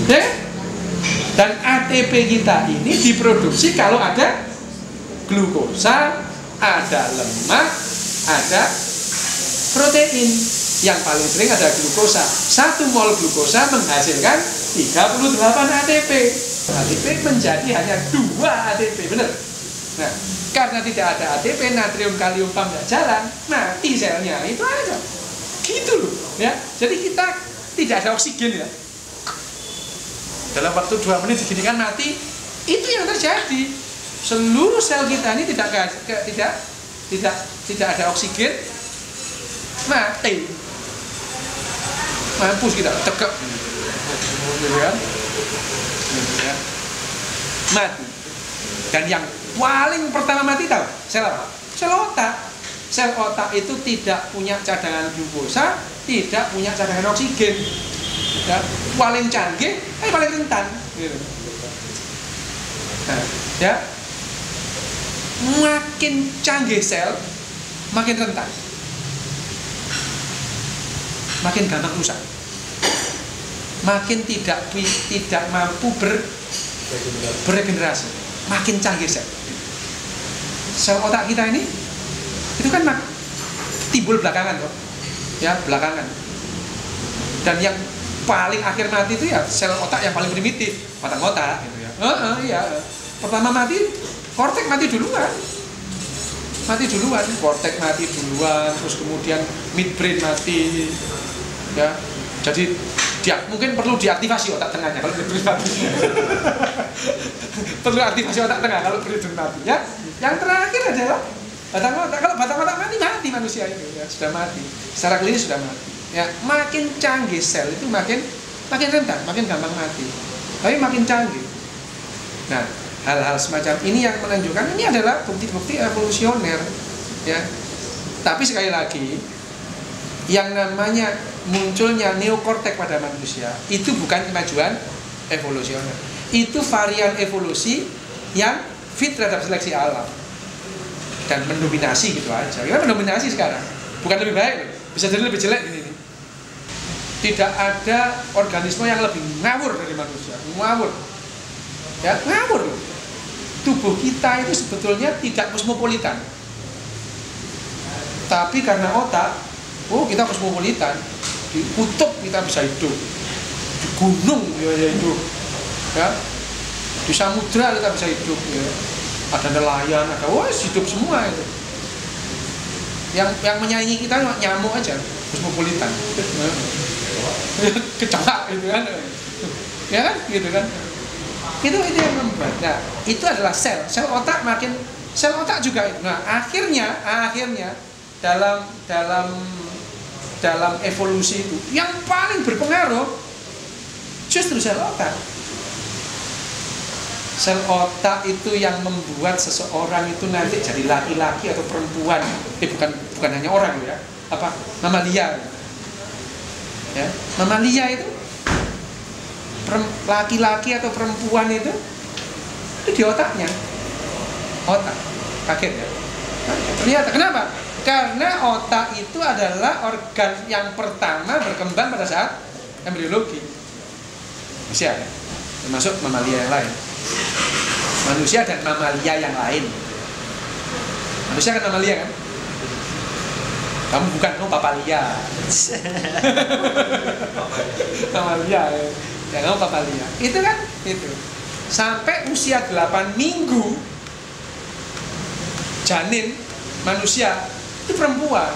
Ya? Dan ATP kita ini diproduksi kalau ada glukosa, ada lemak, ada protein. Yang paling sering ada glukosa. 1 mol glukosa menghasilkan 38 ATP. ATP menjadi hanya 2 ATP, benar? Nah, karena tidak ada ATP, natrium kalium pump tidak jalan, mati selnya, itu aja. Gitu loh, ya. Jadi kita tidak ada oksigen ya. Dalam waktu 2 menit diginikan mati, itu yang terjadi. Seluruh sel kita ini tidak ada oksigen, mati. Mampus kita, tegak. Gitu kan? Ya. Mati. Dan yang paling pertama mati tahu? Sel apa? Sel otak. Sel otak itu tidak punya cadangan glukosa, tidak punya cadangan oksigen. Ya, paling canggih, paling rentan. Gitu. Nah, ya, makin canggih sel, makin rentan, makin gampang rusak, makin tidak mampu beregenerasi, makin canggih sel. Sel otak kita ini itu kan timbul belakangan kok, ya belakangan. Dan yang paling akhir mati itu ya sel otak yang paling primitif, batang otak gitu ya. Iya. Pertama mati, kortek mati duluan. Kortek mati duluan, terus kemudian midbrain mati. Ya. Jadi mungkin perlu diaktifasi otak tengahnya kalau midbrain mati. Perlu aktivasi otak tengah kalau midbrain mati ya. Yang terakhir adalah batang otak. Kalau batang otak mati manusia itu ya, sudah mati. Secara klinis sudah mati. Ya, makin canggih sel itu makin rentan, makin gampang mati. Tapi makin canggih. Nah, hal-hal semacam ini yang menunjukkan ini adalah bukti-bukti evolusioner, ya. Tapi sekali lagi, yang namanya munculnya neokortek pada manusia itu bukan kemajuan evolusioner. Itu varian evolusi yang fit terhadap seleksi alam dan mendominasi gitu aja. Kita mendominasi sekarang, bukan lebih baik, bisa jadi lebih jelek ini. Tidak ada organisme yang lebih ngawur dari manusia. Ngawur. Ya, ngawur. Tubuh kita itu sebetulnya tidak kosmopolitan. Tapi karena otak, kita kosmopolitan. Di kutub kita bisa hidup. Di gunung kita bisa hidup. Ya. Di samudra kita bisa hidup, ya. Ada nelayan, ada hidup semua itu. Yang menyaingi kita nyamuk aja, kosmopolitan. Kecoak gitu kan, ya kan, gitu kan. Itu yang membuat. Nah, itu adalah sel otak juga itu. Nah, akhirnya dalam evolusi itu yang paling berpengaruh justru sel otak. Sel otak itu yang membuat seseorang itu nanti jadi laki-laki atau perempuan. Bukan hanya orang ya, mamalia. Ya, mamalia itu laki-laki atau perempuan itu di otaknya. Otak. Kaget ya? Ternyata kenapa? Karena otak itu adalah organ yang pertama berkembang pada saat embriologi. Manusia ya? Termasuk mamalia yang lain. Manusia dan mamalia yang lain. Manusia kan mamalia kan? Kamu bukan, papalia. Papalia ya, kamu papalia. Itu kan, itu. Sampai usia 8 minggu janin manusia itu perempuan.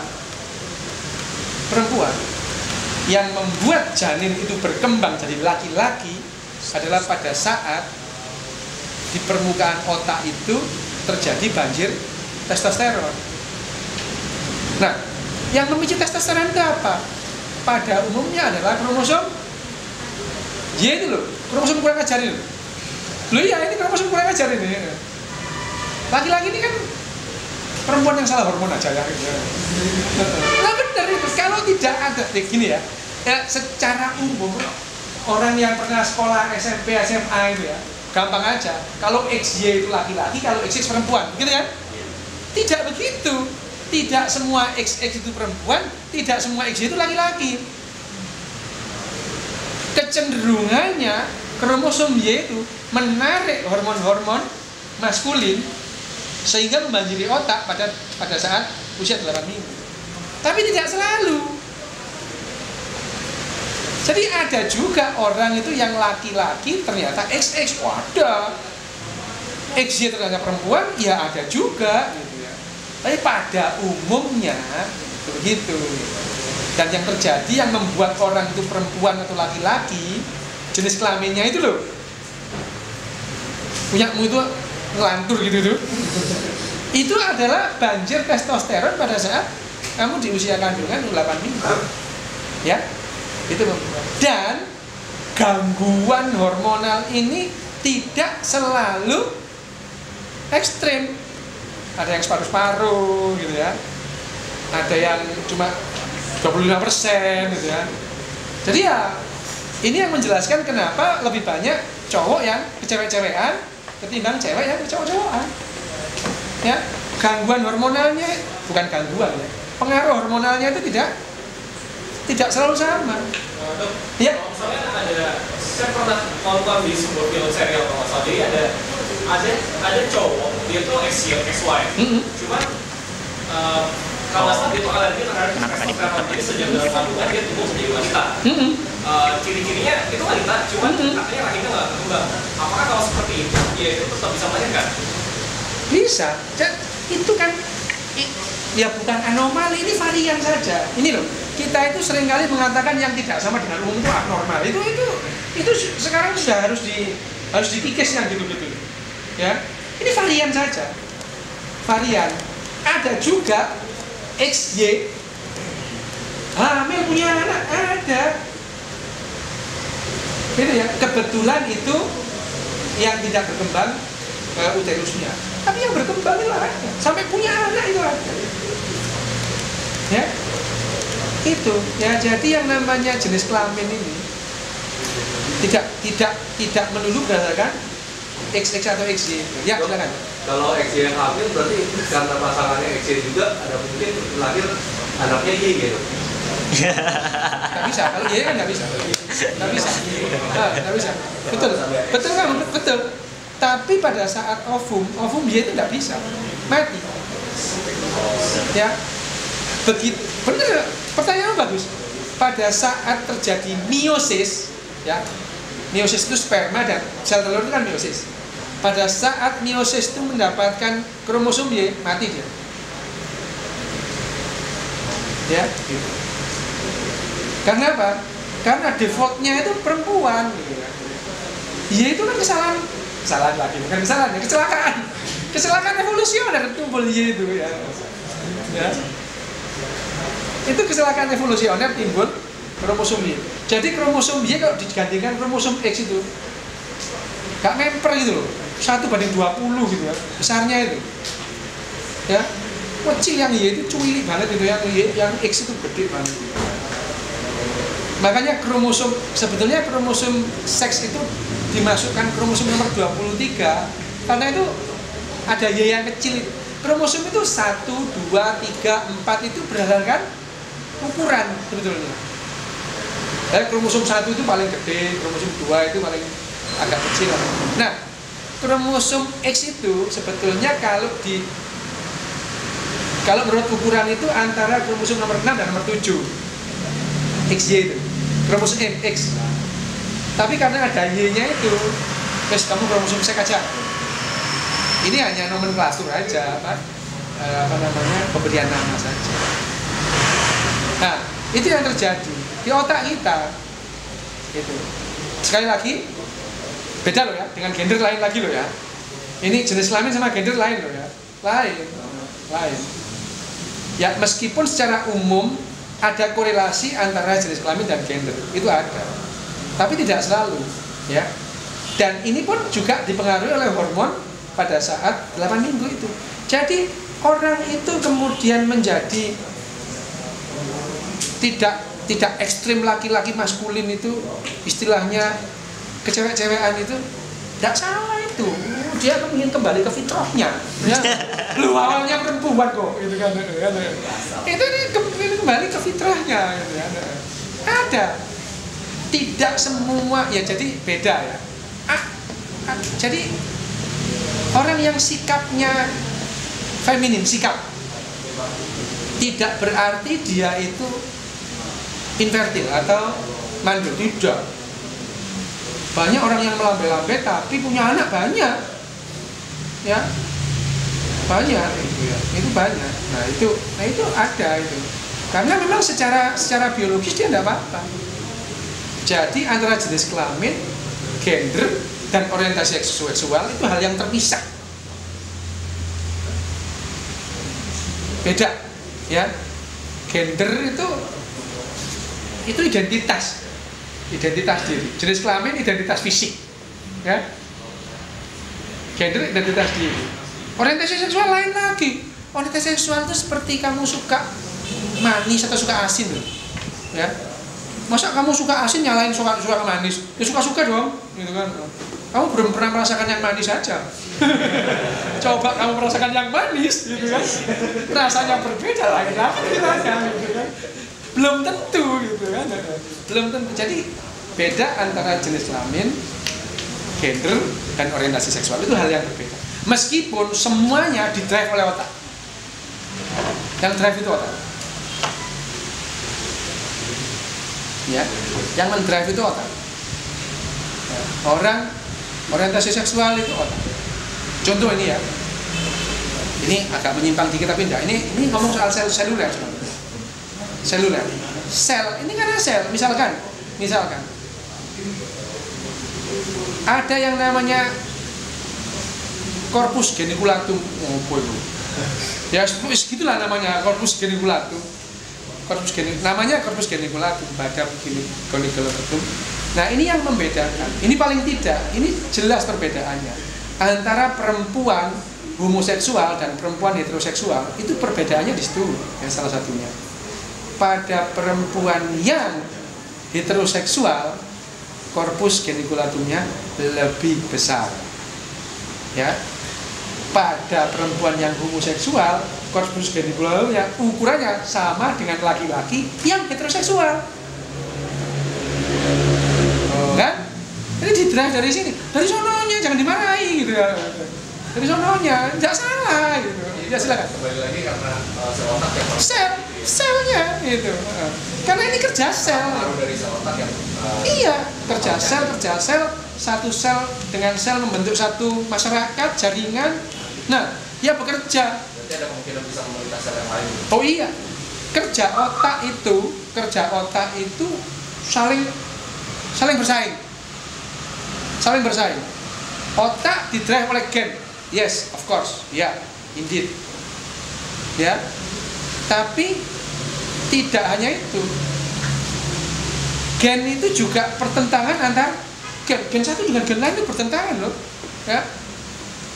Yang membuat janin itu berkembang jadi laki-laki adalah pada saat di permukaan otak itu terjadi banjir testosteron. Nah, yang memicu testosteron itu apa? Pada umumnya adalah kromosom Y itu loh, kromosom kurang ajar ini. Loh iya, ini kromosom kurang ajar ini. Laki-laki ini kan perempuan yang salah hormon aja ya. Nah benar itu, kalau tidak ada, gini ya, secara umum orang yang pernah sekolah SMP, SMA itu ya, gampang aja. Kalau XY itu laki-laki, kalau XX perempuan, gitu kan? Tidak begitu. Tidak semua XX itu perempuan, tidak semua XY itu laki-laki. kecenderungannya kromosom Y itu menarik hormon-hormon maskulin sehingga membanjiri otak pada saat usia 8 minggu. Tapi tidak selalu. Jadi ada juga orang itu yang laki-laki ternyata XX, ada. XY ternyata perempuan, ya ada juga gitu ya. Tapi pada umumnya begitu. Dan yang terjadi yang membuat orang itu perempuan atau laki-laki, jenis kelaminnya itu loh, punyamu itu ngelantur gitu tuh. Itu adalah banjir testosteron pada saat kamu di usia kandungan 8 minggu. Ya, itu membuat. Dan gangguan hormonal ini tidak selalu ekstrim. Ada yang separuh-separuh gitu ya. Ada yang cuma 25% gitu ya. Jadi ya ini yang menjelaskan kenapa lebih banyak cowok yang kecewek-cewekan ketimbang cewek yang kecowok-cowokan. Ya, gangguan hormonalnya bukan gangguan ya. Pengaruh hormonalnya itu tidak selalu sama. Dok, ya. Misalnya saya pernah nonton di sebuah film serial kalau nggak salah, jadi ada cowok dia tuh XY, cuman kalau nggak salah dia tuh alergi terhadap testosteron, jadi sejak dalam kandungan dia tumbuh menjadi wanita. Ciri-cirinya itu wanita, cuman katanya rahimnya nggak berkembang. Apakah kalau seperti itu dia itu tetap bisa melahirkan? Bisa. Itu kan ya bukan anomali, ini varian saja. Ini loh, kita itu seringkali mengatakan yang tidak sama dengan umum itu abnormal. Itu sekarang sudah harus dikikis yang gitu-gitu. Ya, ini varian saja. Varian. Ada juga XY hamil punya anak, ada. Itu ya, kebetulan itu yang tidak berkembang uterusnya. Tapi yang berkembang itu ada, sampai punya anak itu ada. Ya, itu ya. Jadi yang namanya jenis kelamin ini tidak melulu berdasarkan XX atau XY. Ya, silakan. Kalau XY yang hamil berarti karena pasangannya XY juga ada mungkin lahir anaknya Y gitu. Nggak bisa, kalau Y kan nggak bisa. Nggak bisa. Nggak bisa. Betul kan? Betul. Tapi pada saat ovum Y itu nggak bisa, mati. Ya, begitu. Benar. Pertanyaan bagus. Pada saat terjadi meiosis, ya, meiosis itu sperma dan sel telur itu kan meiosis. Pada saat meiosis itu mendapatkan kromosom Y, mati dia. Ya. Karena apa? Karena defaultnya itu perempuan. Y itu kan kesalahan lagi, bukan kesalahan, ya, kecelakaan evolusioner timbul Y itu ya. Ya. Itu kecelakaan evolusioner timbul kromosom Y. Jadi kromosom Y kalau digantikan kromosom X itu gak memper gitu loh, 1:20 gitu ya, besarnya itu. Ya, kecil yang Y itu cuili banget gitu, yang X itu gede banget. Makanya sebetulnya kromosom seks itu dimasukkan kromosom nomor 23 karena itu ada Y yang kecil. Kromosom itu 1, 2, 3, 4 itu berdasarkan ukuran sebetulnya. Kromosom 1 itu paling gede, kromosom 2 itu paling agak kecil. Nah, kromosom X itu sebetulnya kalau menurut ukuran itu antara kromosom nomor 6 dan nomor 7. XY itu kromosom X. Tapi karena ada Y-nya itu, terus kamu kromosom seks aja. Ini hanya nomenklatur aja, pemberian nama saja. Nah, itu yang terjadi di otak kita. Itu. Sekali lagi, beda loh ya, dengan gender lain lagi loh ya. Ini jenis kelamin sama gender lain loh ya. Lain. Ya, meskipun secara umum ada korelasi antara jenis kelamin dan gender, itu ada, tapi tidak selalu, ya. Dan ini pun juga dipengaruhi oleh hormon pada saat 8 minggu itu. Jadi orang itu kemudian menjadi tidak ekstrim laki-laki maskulin itu, istilahnya kecewek-cewekan itu, tidak salah itu. Dia ingin kembali ke fitrahnya. Ya. Lu awalnya perempuan kok, gitu kan? Itu kembali ke fitrahnya. Gitu, ada. tidak semua ya, jadi beda ya. Jadi orang yang sikapnya feminin, sikap, tidak berarti dia itu infertil atau mandul, tidak. Banyak orang yang melambai-lambai tapi punya anak banyak, ya banyak itu ya, itu banyak. Nah itu ada itu, karena memang secara biologis dia tidak apa-apa. Jadi antara jenis kelamin, gender, dan orientasi seksual itu hal yang terpisah, beda, ya. Gender itu identitas diri. Jenis kelamin identitas fisik, ya. Gender identitas diri. Orientasi seksual lain lagi. Orientasi seksual itu seperti kamu suka manis atau suka asin, ya. Masa kamu suka asin nyalain suka manis? Ya suka-suka dong, gitu kan. Kamu belum pernah merasakan yang manis saja. Coba kamu merasakan yang manis, gitu kan. Rasanya berbeda lah, kenapa kiranya, gitu kan. Belum tentu, gitu kan. Belum tentu. Jadi beda antara jenis kelamin, gender, dan orientasi seksual itu hal yang berbeda. Meskipun semuanya didrive oleh otak. Yang drive itu otak. Ya, yang mendrive itu otak. Ya, orang orientasi seksual itu otak. Contoh ini ya, ini agak menyimpang dikit tapi enggak. Ini ngomong soal seluler. Seluler, sel. Ini karena sel. Misalkan, ada yang namanya corpus geniculatum. Ya, gitulah namanya corpus geniculatum. Namanya corpus geniculatum, pada geniculatum. Nah, ini yang membedakan. Ini paling tidak, ini jelas perbedaannya antara perempuan homoseksual dan perempuan heteroseksual. Itu perbedaannya di situ, ya, salah satunya. Pada perempuan yang heteroseksual, corpus geniculatumnya lebih besar, ya. Pada perempuan yang homoseksual, corpus geniculatumnya ukurannya sama dengan laki-laki yang heteroseksual. Kan? Jadi didrive dari sini, dari sononya, jangan dimarahi gitu ya. Dari sononya, tidak salah gitu. Ya silakan. Kembali lagi karena sel otak yang selnya gitu. Karena ini kerja sel. Dari sel otak yang iya, kerja sel, satu sel dengan sel membentuk satu masyarakat, jaringan. Nah, dia bekerja. Berarti ada kemungkinan bisa melintas sel yang lain. Oh iya, kerja otak itu saling bersaing. Otak didrive oleh gen. Yes, of course. Ya, indeed. Ya. Tapi tidak hanya itu. Gen itu juga pertentangan antar gen satu dengan gen lain itu bertentangan loh. Ya.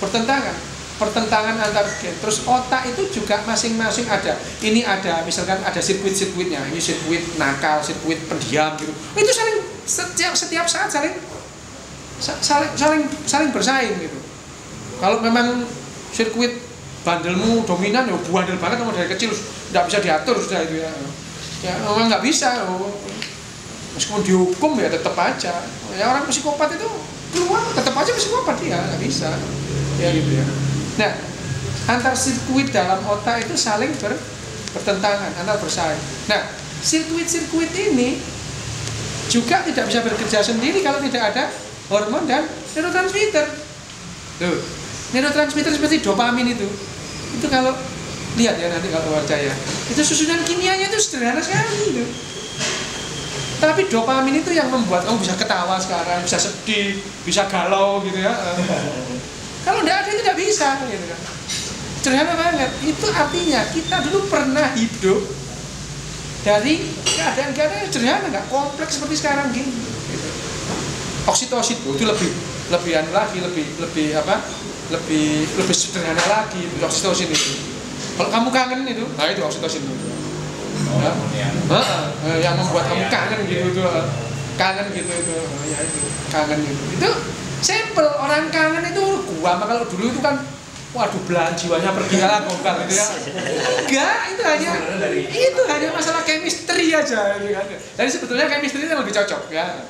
Pertentangan antar gen. Terus otak itu juga masing-masing ada. Ini ada, misalkan ada sirkuit-sirkuitnya. Ini sirkuit nakal, sirkuit pendiam gitu. Itu setiap saat saling bersaing gitu. Kalau memang sirkuit bandelmu dominan, ya bandel banget kamu dari kecil, tidak bisa diatur sudah itu ya. Ya memang nggak bisa. Meskipun dihukum ya tetap aja. Ya orang psikopat itu keluar tetap aja psikopat dia, nggak bisa. Ya gitu ya. Nah, antar sirkuit dalam otak itu saling bertentangan, antar bersaing. Nah, sirkuit-sirkuit ini juga tidak bisa bekerja sendiri kalau tidak ada hormon dan neurotransmitter. Tuh, neurotransmitter seperti dopamin itu kalau lihat ya nanti kalau percaya, itu susunan kimianya itu sederhana sekali itu. Tapi dopamin itu yang membuat kamu bisa ketawa sekarang, bisa sedih, bisa galau gitu ya. Kalau tidak ada itu tidak bisa gitu kan. Sederhana banget. Itu artinya kita dulu pernah hidup dari keadaan-keadaan yang sederhana, nggak kompleks seperti sekarang gini. Oksitosin itu lebih sederhana lagi oksitosin itu. Kalau kamu kangen itu, nah itu oksitosin itu. Yang membuat kamu kangen gitu itu. Kangen gitu itu. Ya itu, kangen gitu. Itu simple, orang kangen itu gua, kalau dulu itu kan waduh belan jiwanya pergi kalah gombal gitu ya. Enggak, itu hanya masalah chemistry aja gitu kan. Jadi sebetulnya chemistry itu lebih cocok ya.